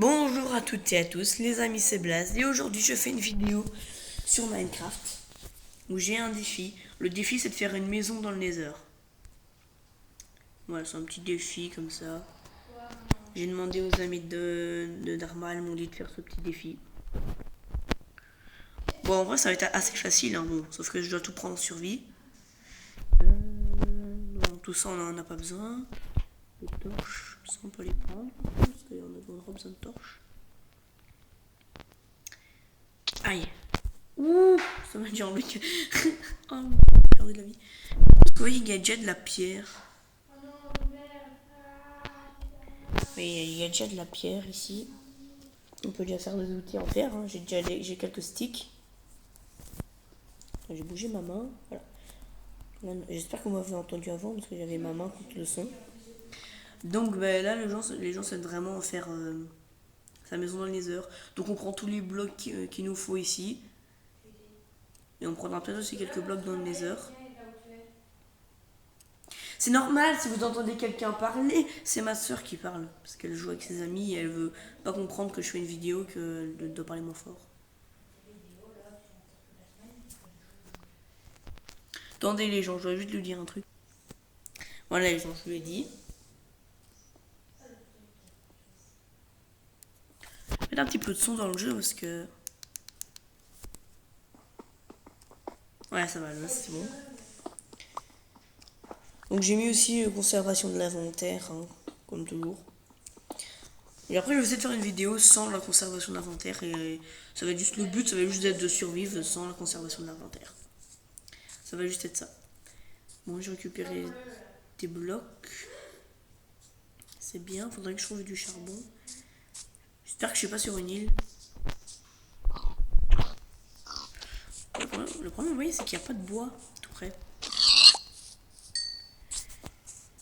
Bonjour à toutes et à tous, les amis, c'est Blaze et aujourd'hui je fais une vidéo sur Minecraft où j'ai un défi. Le défi c'est de faire une maison dans le Nether. Voilà, c'est un petit défi comme ça. J'ai demandé aux amis de Dharma, ils m'ont dit de faire ce petit défi. Bon, en vrai ça va être assez facile, hein, bon, sauf que je dois tout prendre en survie. Bon, tout ça on en a pas besoin. Les torches, ça on peut les prendre parce qu'on aura besoin de torches. Aïe. Ouh, ça m'a dit enlever que... oh, j'ai perdu de la vie. Vous voyez, il y a déjà de la pierre. Oui, il y a déjà de la pierre ici. On peut déjà faire des outils en fer. Hein. J'ai quelques sticks. J'ai bougé ma main. Voilà. J'espère que vous m'avez entendu avant parce que j'avais ma main contre le son. Donc ben, là, les gens souhaitent vraiment faire sa maison dans le Nether. Donc on prend tous les blocs qu'il nous faut ici. Et on prendra peut-être aussi quelques blocs dans le Nether. C'est normal si vous entendez quelqu'un parler, c'est ma soeur qui parle. Parce qu'elle joue avec ses amis et elle veut pas comprendre que je fais une vidéo, qu'elle doit parler moins fort. Attendez les gens, je dois juste lui dire un truc. Voilà les gens, je lui ai dit. Mettez un petit peu de son dans le jeu parce que... Ouais, ça va, là c'est bon. Donc j'ai mis aussi conservation de l'inventaire, hein, comme toujours. Et après je vais essayer de faire une vidéo sans la conservation de l'inventaire. Et ça va être juste, le but ça va juste être de survivre sans la conservation de l'inventaire. Ça va juste être ça. Bon, j'ai récupéré des blocs. C'est bien, faudrait que je trouve du charbon. J'espère que je suis pas sur une île. Le problème, vous voyez, c'est qu'il n'y a pas de bois tout près.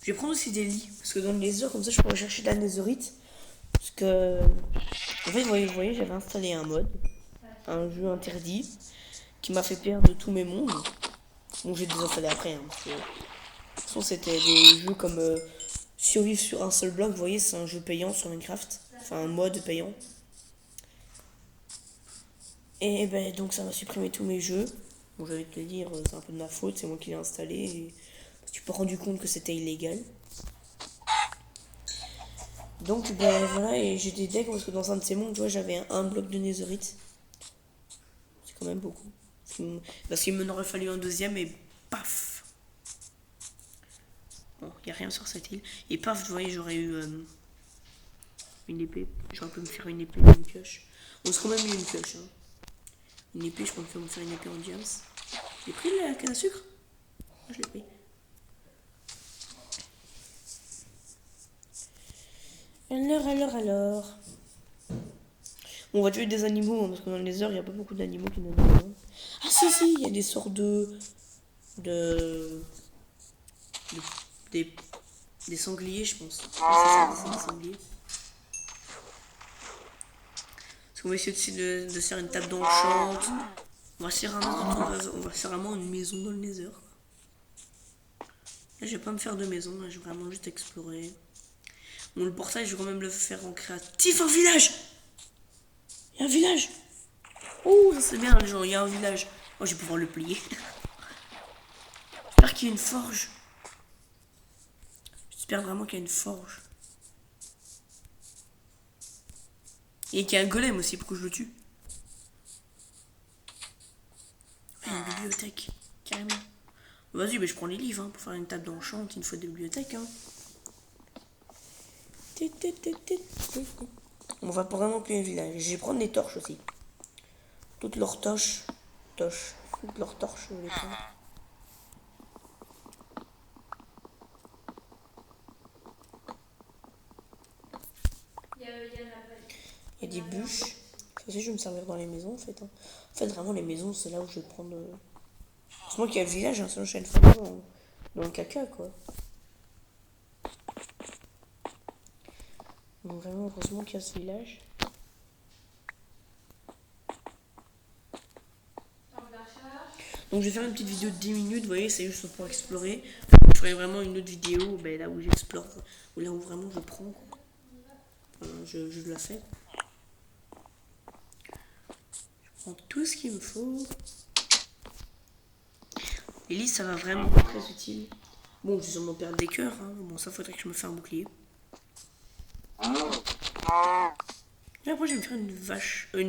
Je vais prendre aussi des lits, parce que dans le nether, comme ça, je pourrais chercher de la netherite. Parce que, en fait, vous voyez, j'avais installé un mode, un jeu interdit, qui m'a fait perdre tous mes mondes. Bon, j'ai désinstallé après, hein, parce que, de toute façon, c'était des jeux comme survivre sur un seul bloc. Vous voyez, c'est un jeu payant sur Minecraft, enfin un mode payant. Et ben, donc, ça m'a supprimé tous mes jeux. Bon, j'allais te le dire, c'est un peu de ma faute, c'est moi qui l'ai installé. Et je me suis pas rendu compte que c'était illégal. Donc ben voilà, et j'étais deg parce que dans un de ces mondes, tu vois, j'avais un bloc de netherite. C'est quand même beaucoup. Parce qu'il m'en aurait fallu un deuxième et paf. Bon, il n'y a rien sur cette île. Et paf, vous voyez, j'aurais eu une épée. J'aurais pu me faire une épée, une pioche. On se quand même eu une pioche. Hein. Une épée, je peux me faire une épée en diams. J'ai pris la canne à sucre. Je l'ai pris. Alors. On va tuer des animaux, hein, parce que dans les heures, il n'y a pas beaucoup d'animaux qui nous donnent. Ah si, il y a des sortes des sangliers, je pense. Oui, c'est ça, des sangliers. Parce qu'on va essayer de faire une table d'enchant. On va faire vraiment une maison dans le nether. Là, je vais pas me faire de maison, là, je vais vraiment juste explorer. Bon, le portail, je vais quand même le faire en créatif. Un village! Il y a un village! Oh, ça c'est bien, les gens, il y a un village. Oh, je vais pouvoir le plier. J'espère qu'il y a une forge. J'espère vraiment qu'il y a une forge. Et qu'il y a un golem aussi pour que je le tue. Ah, une bibliothèque, carrément. Vas-y, mais je prends les livres hein, pour faire une table d'enchant, une fois de bibliothèque. Hein. On va vraiment plus un village. Je vais prendre des torches aussi. Toutes leurs torches. Toutes leurs torches, je vais les prendre. Il y a des bûches. Ça aussi, je vais me servir dans les maisons en fait. Hein. En fait, vraiment, les maisons, c'est là où je vais prendre. C'est moi qui ai le village, hein, sinon je suis une femme dans le caca quoi. Donc, vraiment, heureusement qu'il y a ce village. Donc, je vais faire une petite vidéo de 10 minutes, vous voyez, c'est juste pour explorer. Je ferai vraiment une autre vidéo ben, là où j'explore, ou là où vraiment je prends. Je la fais. prends tout ce qu'il me faut. Les lits, ça va vraiment être très utile. Bon, je vais sûrement perdre des cœurs. Hein. Bon, ça faudrait que je me fasse un bouclier. Et après, je vais me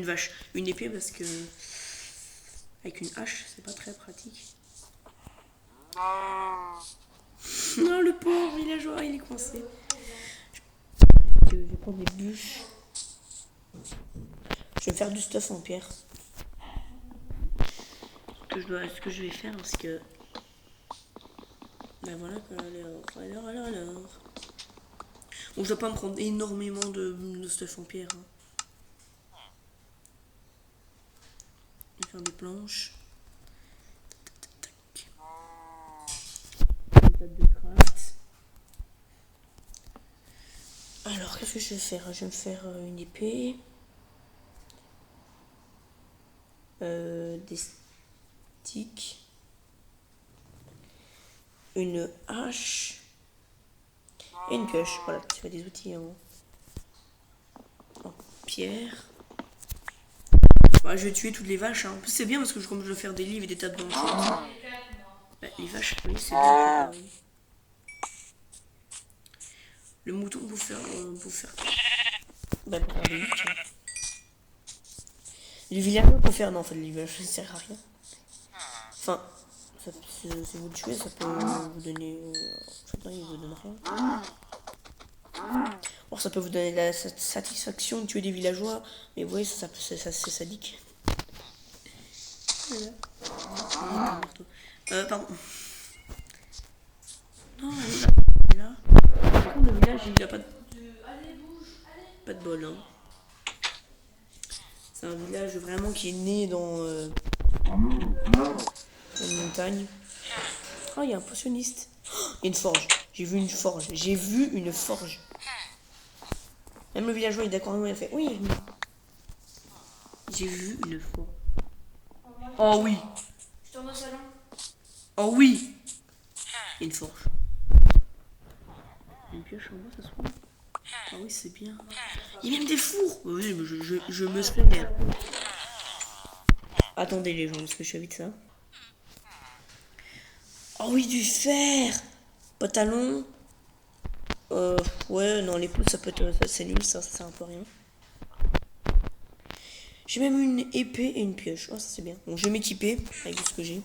faire une épée parce que avec une hache, c'est pas très pratique. Non, le pauvre villageois, il est coincé. Je vais prendre des bûches. Je vais faire du stuff en pierre. Ce que je vais faire, parce que... Ben voilà, alors. Bon, je dois pas me prendre énormément de stuff en pierre. Hein. Je vais faire des planches. Une table de craft. Alors, qu'est-ce que je vais faire? Je vais me faire une épée. Des sticks. Une hache. Et une pioche. Voilà, tu fais des outils en pierre. Bah, je vais tuer toutes les vaches. Hein. En plus, c'est bien parce que comme je veux faire des livres et des tables blanches. Bah, les vaches, oui, c'est bien. Le mouton pour faire. Bah, pour faire des livres, tiens. Les villageois pour faire. Non, en fait, les vaches, ça sert à rien. Enfin, si vous le tuez, ça peut vous donner. Non, il vous donne rien. Bon, ça peut vous donner la satisfaction de tuer des villageois, mais vous voyez, ça c'est sadique. Voilà. Pardon. Non, là. Par contre, le village, il a pas de bol. Hein. C'est un village vraiment qui est né dans une montagne. Oh, il y a un potionniste. Oh, il y a une forge. J'ai vu une forge. J'ai vu une forge. Même le villageois, il est d'accord avec moi, il a fait oui. J'ai vu une forge. Oh oui. Je tourne au salon. Oh oui. Il y a une forge. Une pioche en bois, ça se trouve. Ah oui, c'est bien. Il y a même des fours. Oui, mais je me souviens. Attendez les gens, parce que je suis vite ça. Oh oui, du fer. Pantalon. Ouais, non, les pouces, ça peut être... c'est nul, ça sert un peu à rien. J'ai même une épée et une pioche. Oh, ça c'est bien. Bon, je vais m'équiper avec ce que j'ai.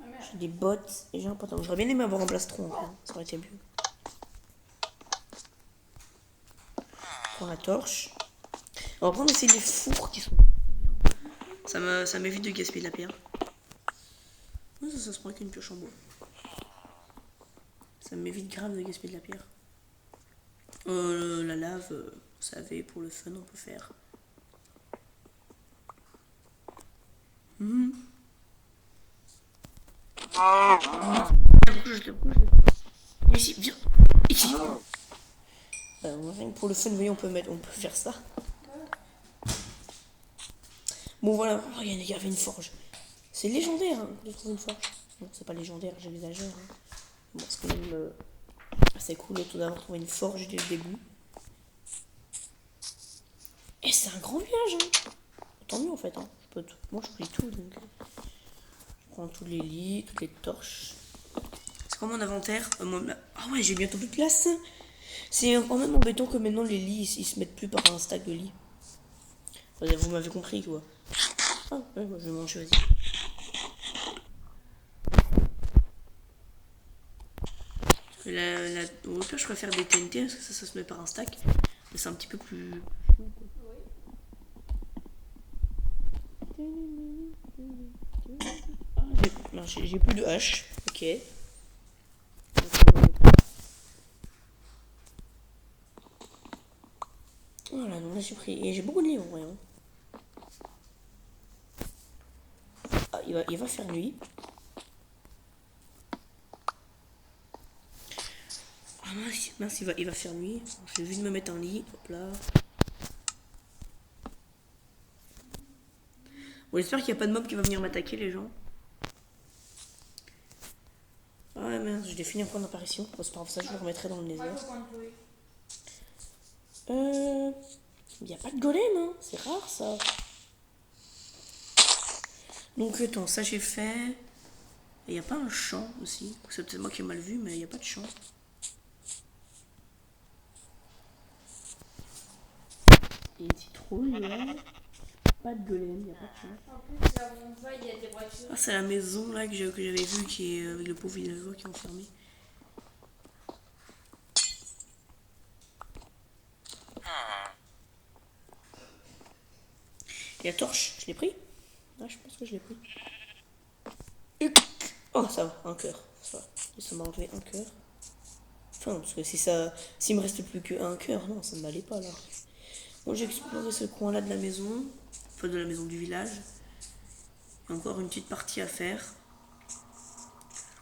J'ai des bottes et j'ai un pantalon. J'aurais bien aimé avoir un plastron, en fait. Ça aurait été mieux. Je prends la torche. On va prendre aussi les fours qui sont bien. Ça m'évite de gaspiller de la pierre. Ça se prend qu'une pioche en bois. Ça m'évite grave de gaspiller de la pierre. La lave, vous savez, pour le fun, on peut faire. Ici, viens. Ici. Pour le fun, vous voyez, on peut faire ça. Bon voilà, oh, il y avait une forge. C'est légendaire hein, de trouver une forge. Non, c'est pas légendaire, j'exagère. Hein. Bon, c'est quand même assez cool tout d'avoir trouvé une forge dès le début. Et c'est un grand village. Hein. Tant mieux en fait. Hein. Moi je pris tout. Donc, je prends tous les lits, toutes les torches. C'est quoi mon inventaire Ah ouais, j'ai bientôt plus de place. C'est quand même embêtant que maintenant les lits ils se mettent plus par un stack de lits. Vous m'avez compris quoi. Ah ouais, moi je vais manger, vas-y. Au pire, je préfère des TNT parce que ça se met par un stack. Mais c'est un petit peu plus. Ah, j'ai plus de hache. Ok. Voilà, donc là j'ai pris. Et j'ai beaucoup de livres, voyons. Ah, il va faire nuit. Ah mince, il va faire nuit. Je vais vite me mettre un lit. Hop là. Bon, j'espère qu'il n'y a pas de mob qui va venir m'attaquer, les gens. Ah ouais, mince, j'ai fini un point d'apparition. Bon, c'est pas grave, ça je le remettrai dans le désert. Il n'y a pas de golem, hein. C'est rare ça. Donc attends, ça j'ai fait. Il n'y a pas un champ aussi. C'est peut-être moi qui ai mal vu, mais il n'y a pas de champ. Il y a une citrouille là. Pas de golem, il n'y a pas de champ. En plus, là où on va, il y a des voitures. Ah, c'est la maison là que j'avais vue qui est avec le pauvre villageois qui est enfermé. Et la torche, je l'ai pris? Ah, je pense que je l'ai pris. Oh, ça va, un cœur. Ça va. Et ça m'a enlevé un cœur. Enfin, parce que s'il me reste plus qu'un cœur, non, ça ne m'allait pas là. Bon, j'ai exploré ce coin-là de la maison, enfin de la maison du village. Il y a encore une petite partie à faire.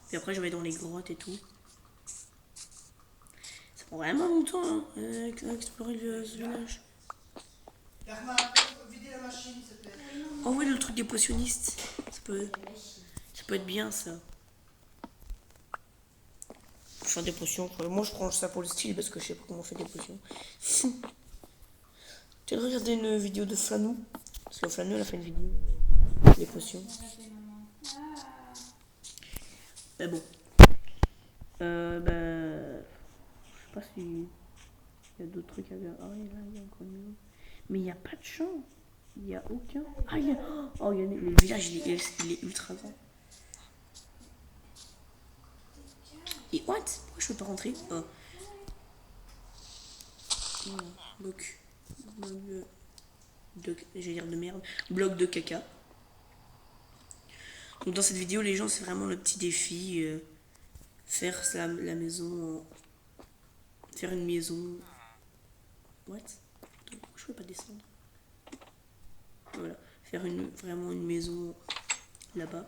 Puis après, je vais dans les grottes et tout. Ça prend vraiment longtemps hein, explorer ce village. Oh ouais, le truc des potionnistes. Ça peut être bien ça. Faire des potions. Moi, je prends ça pour le style parce que je sais pas comment on fait des potions. Tu as regardé une vidéo de Flanou? Parce que Flanou, elle a fait une vidéo des potions. Mais bon. Je sais pas si il y a d'autres trucs à faire. Ah, là, il y a encore une maison. Mais il n'y a pas de champ. Il n'y a aucun. Ah, il y a. Oh, il y a. Le village, il est ultra grand. Et what? Pourquoi je peux pas rentrer? Oh. Voilà. Bloc de. J'allais dire de merde. Bloc de caca. Donc dans cette vidéo, les gens, c'est vraiment le petit défi. Faire la maison. Faire une maison. What? Pourquoi je peux pas descendre? Voilà. Faire vraiment une maison là-bas.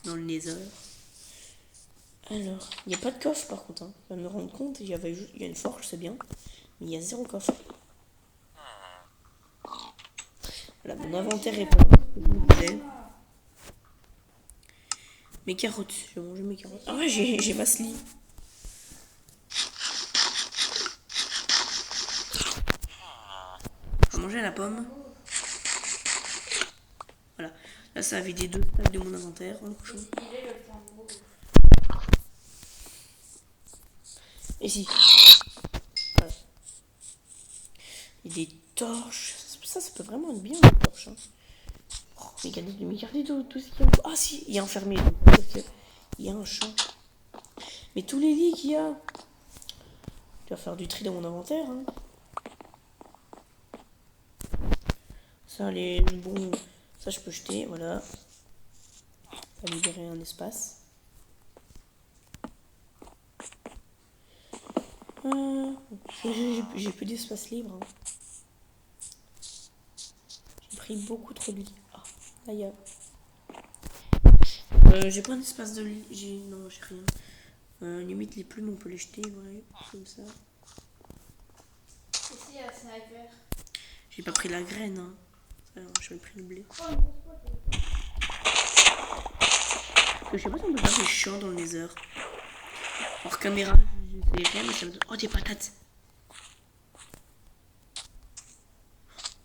Dans le Nether. Alors, il n'y a pas de coffre par contre. Hein. Je viens de me rendre compte, il y a une forge, c'est bien. Mais il y a 0 coffre. Voilà, mon inventaire est plein. Mes carottes, je vais manger mes carottes. Ah ouais, j'ai Vasely. Je vais manger la pomme. Voilà. Là, ça a vidé 2 stacks de mon inventaire. En couchant. Ici. Voilà. Il y a des torches. Ça peut vraiment être bien, les torches. Hein. Oh, mais regardez tout ce qu'il y a. Ah si, il est enfermé. Il y a un champ. Mais tous les lits qu'il y a. Je vais faire du tri dans mon inventaire. Hein. Ça, ça, je peux jeter. Voilà. Ça va libérer un espace. J'ai plus d'espace libre. Hein. J'ai pris beaucoup trop de lits. Ah, là, il y a. J'ai pas d'espace de lit. Non, j'ai rien. Limite, les plumes, on peut les jeter. Ouais, comme ça. Ici, il y a un sniper. J'ai pas pris la graine. Hein. Alors, j'avais pris le blé. Je sais pas si on peut faire des champs dans le Nether. Hors caméra, je sais rien, mais ça me donne. Oh, des patates!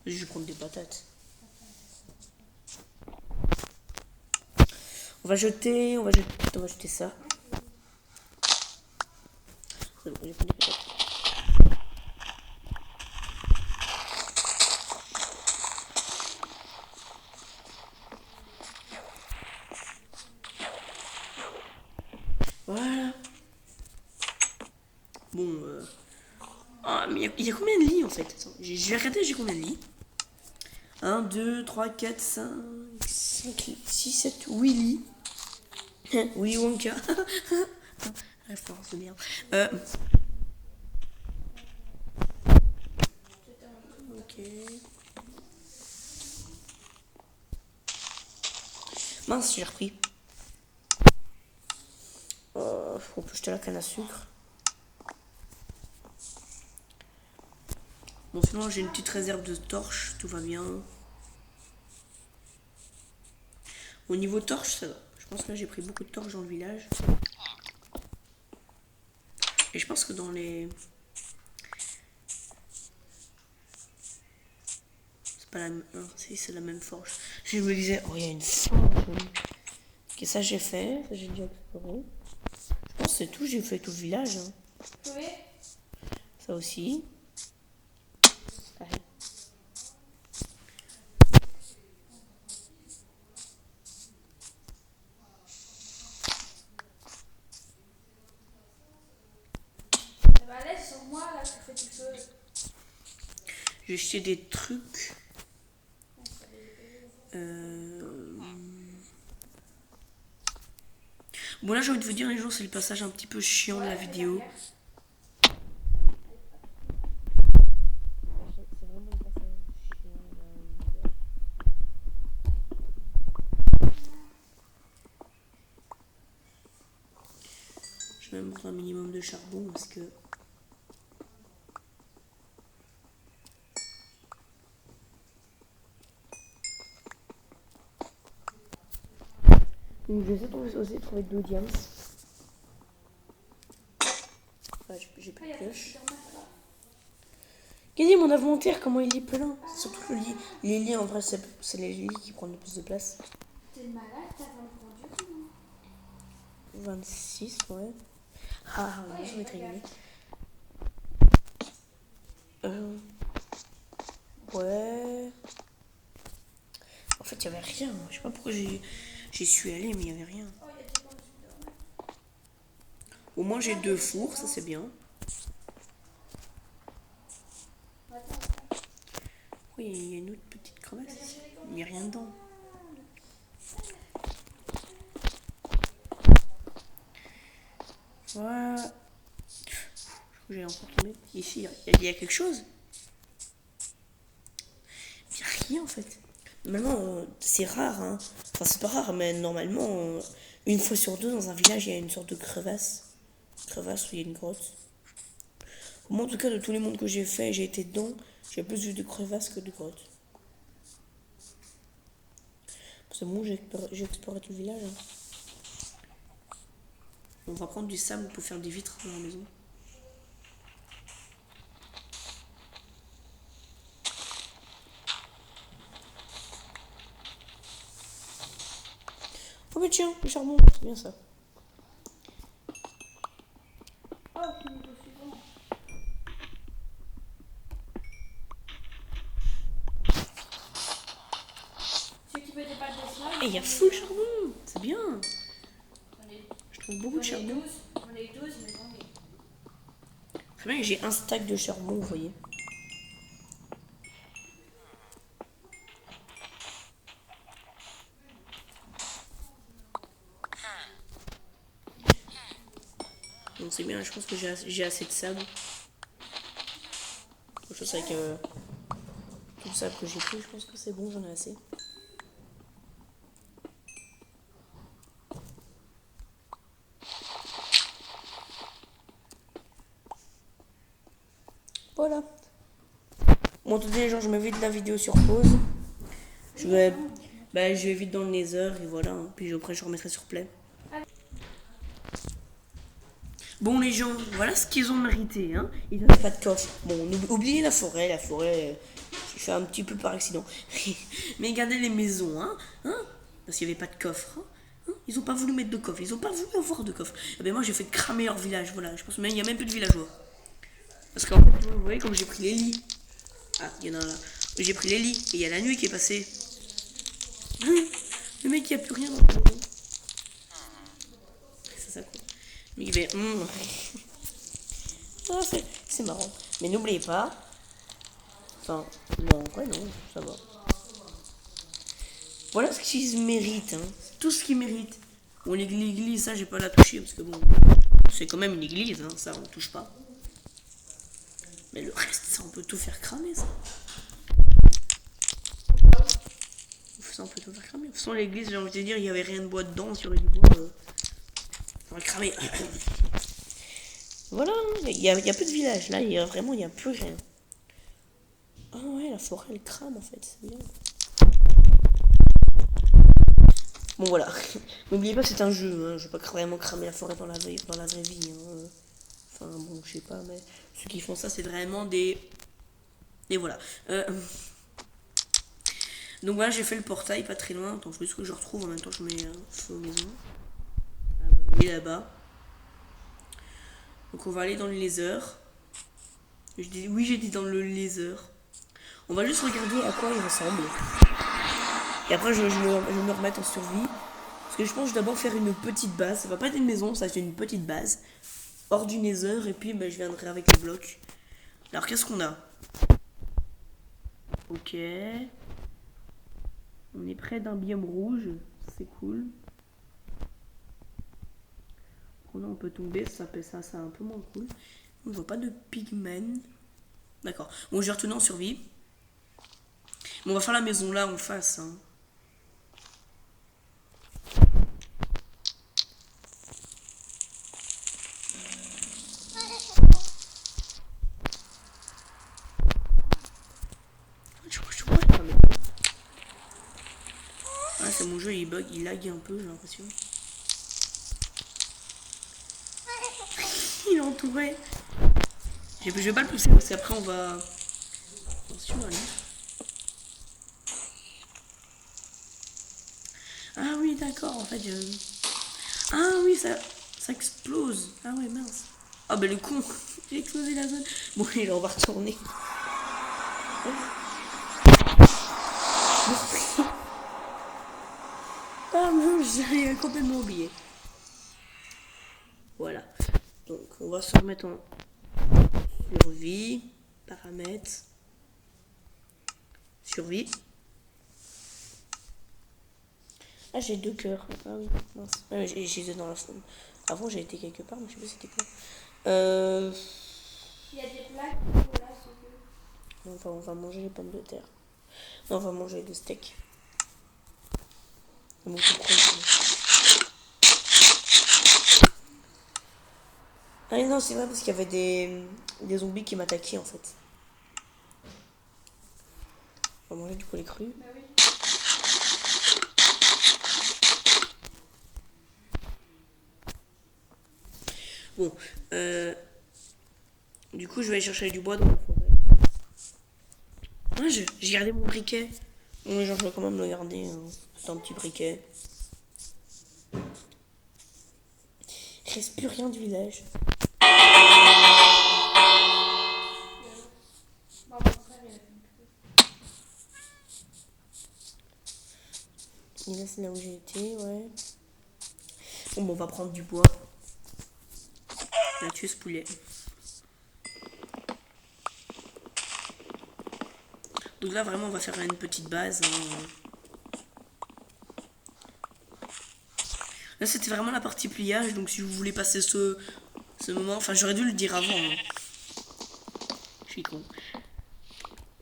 Je vais prendre des patates. On va jeter ça. C'est bon, j'ai pris des patates. Voilà. Bon, ah, mais il y a combien de lits en fait? Attends, je vais regarder, j'ai combien de lits? 1, 2, 3, 4, 5, 6, 7, 8 lits. Oui, Wonka. Référence de merde. Ok. Mince, j'ai repris. On peut jeter la canne à sucre. Bon, sinon j'ai une petite réserve de torches, tout va bien. Au niveau torches, ça va. Je pense que là j'ai pris beaucoup de torches dans le village. Et je pense que dans les... pas la même. Non, si, c'est la même forge. Je me disais, oh, il y a une forge. Ok, ça j'ai fait. Ça j'ai déjà exploré. Je pense que c'est tout. J'ai fait tout le village. Hein. Oui. Ça aussi. Allez. Bah là, sur moi, là, tu fais tout seul. J'ai jeté des trucs. Bon là j'ai envie de vous dire les gens, c'est le passage un petit peu chiant de la vidéo. Je vais même prendre un minimum de charbon parce que... Donc je vais aussi de trouver 2 diams. Ouais, j'ai plus de pioche. Regardez mon inventaire, comment il est plein. Surtout le lit. Les lits en vrai c'est les lits qui prennent le plus de place. T'es malade, t'as vendu ou 26, ouais. Ah, ouais, je vais être rigolé. Ouais. En fait, il n'y avait rien. Je sais pas pourquoi j'y suis allée, mais il n'y avait rien. Au moins, j'ai 2 fours, ça c'est bien. Oui, il y a une autre petite crevasse ici. Il n'y a rien dedans. Voilà. J'ai encore tombé. Ici, il y a quelque chose. Il n'y a rien en fait. Normalement, c'est rare. Hein. Enfin, c'est pas rare, mais normalement, une fois sur 2 dans un village, il y a une sorte de crevasse. Crevasse où il y a une grotte. Moi, en tout cas, de tous les mondes que j'ai fait, j'ai été dedans, j'ai plus vu de crevasses que de grottes. C'est bon, j'ai exploré tout le village. Hein. On va prendre du sable pour faire des vitres dans la maison. Oh mais tiens, le charbon, c'est bien ça. Oh, c'est niveau suivant. Ceux qui veulent des pâtes de snow. Et il y a full charbon, c'est bien. Je trouve beaucoup de charbon. On est 12, mais j'en ai. C'est bien que j'ai un stack de charbon, vous voyez. Donc c'est bien, je pense que j'ai assez de sable. Je pense avec tout le sable que j'ai pris, je pense que c'est bon, j'en ai assez. Voilà. Bon, tout les gens, je mets vite la vidéo sur pause. Je vais vite dans le nether et voilà. Hein. Puis après, je remettrai sur play. Bon, les gens, voilà ce qu'ils ont mérité. Hein. Ils n'avaient pas de coffre. Bon, oubliez la forêt. La forêt, j'ai fait un petit peu par accident. Mais regardez les maisons. Hein. Parce qu'il n'y avait pas de coffre. Hein. Ils n'ont pas voulu mettre de coffre. Ils n'ont pas voulu avoir de coffre. Et ben moi, j'ai fait cramer leur village. Voilà, je pense même il n'y a même plus de villageois. Parce qu'en fait, vous voyez, comme j'ai pris les lits. Ah, il y en a là. J'ai pris les lits et il y a la nuit qui est passée. Le mec, il n'y a plus rien dans le maison. C'est ça quoi. Mais il fait. Ah, c'est marrant. Mais n'oubliez pas. Enfin, non, ouais, non, ça va. Voilà ce qu'ils méritent. Hein. Tout ce qu'ils méritent. Bon, l'église, ça, j'ai pas la toucher parce que bon. C'est quand même une église, hein, ça, on touche pas. Mais le reste, ça, on peut tout faire cramer, ça. Ça, on peut tout faire cramer. De toute façon, l'église, j'ai envie de dire, il y avait rien de bois dedans, sur du bois. On va le cramer. Voilà, il y a plus de village. Là, il n'y a plus rien. Ah ouais, la forêt, elle crame, en fait. C'est bien. Bon, voilà. N'oubliez pas, c'est un jeu. Hein. Je vais pas vraiment cramer la forêt dans la vraie vie. Hein. Enfin, bon, je sais pas, mais ceux qui font ça, c'est vraiment des... Et voilà. Donc voilà, j'ai fait le portail pas très loin. Attends, je veux que je retrouve en même temps je mets feu aux maisons. Ah ouais, il est là-bas. Donc on va aller dans le laser. Oui, j'ai dit dans le laser. On va juste regarder à quoi il ressemble. Et après, je vais me remettre en survie. Parce que je pense que je vais d'abord faire une petite base. Ça va pas être une maison, ça va être une petite base. Hors du nether. Et puis, je viendrai avec les blocs. Alors, qu'est-ce qu'on a? Ok. On est près d'un biome rouge. C'est cool. On peut tomber. Ça c'est un peu moins cool. On ne voit pas de pigmen. D'accord. Bon, je vais retourner en survie. Bon, on va faire la maison là en face. Hein. Ah, c'est mon jeu, il bug, il lag un peu, j'ai l'impression. Il est entouré. Je vais pas le pousser parce qu'après on va. Attention, allez. Ah oui, d'accord, en fait. Ah oui, ça explose. Ah ouais, mince. Ah bah le con, j'ai explosé la zone. Bon, allez, on va retourner. Ah non, j'ai complètement oublié. Voilà. Donc, on va se remettre en survie, paramètres, survie. Ah, j'ai 2 cœurs. Ah oui, mince. Ah, j'ai dans la faune. Avant, j'ai été quelque part, mais je sais pas c'était quoi. Il y a des plaques, voilà, c'est Enfin, on va manger les pommes de terre. Non, on va manger le steak. Ah non, c'est vrai parce qu'il y avait des zombies qui m'attaquaient en fait. On va manger du poulet cru. Bah oui. Bon, du coup, je vais aller chercher du bois dans la forêt. Ah, j'ai gardé mon briquet. Oui, genre, je vais quand même le garder. Hein. C'est un petit briquet. Il reste plus rien du village. Bon, mon frère, il a fait une photo. Et là, c'est là où j'ai été, ouais. Bon, on va prendre du bois. On a tué ce poulet. Donc là, vraiment, on va faire une petite base. Hein. Là, c'était vraiment la partie pliage. Donc, si vous voulez passer ce moment... Enfin, j'aurais dû le dire avant. Hein. Je suis con.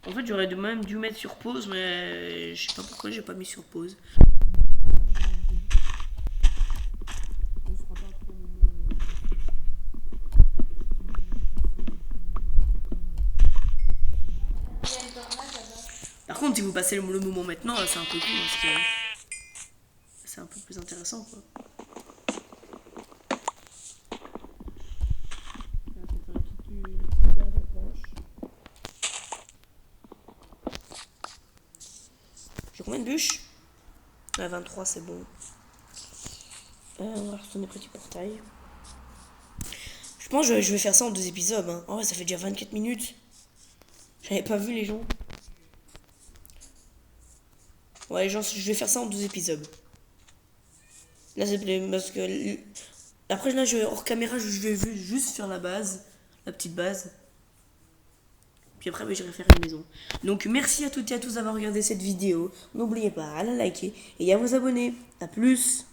En fait, j'aurais même dû mettre sur pause, mais je sais pas pourquoi j'ai pas mis sur pause. Par contre, si vous passez le moment maintenant, c'est un peu cool parce que c'est un peu plus intéressant quoi. J'ai combien de bûches? 23, c'est bon. On va retourner petit portail. Je pense que je vais faire ça en 2 épisodes. Hein. Oh, ça fait déjà 24 minutes. J'avais pas vu les gens. Ouais, les gens, je vais faire ça en 2 épisodes. Là, c'est parce que. Après, là, hors caméra, je vais juste faire la base. La petite base. Puis après, j'irai faire une maison. Donc, merci à toutes et à tous d'avoir regardé cette vidéo. N'oubliez pas à la liker et à vous abonner. A plus!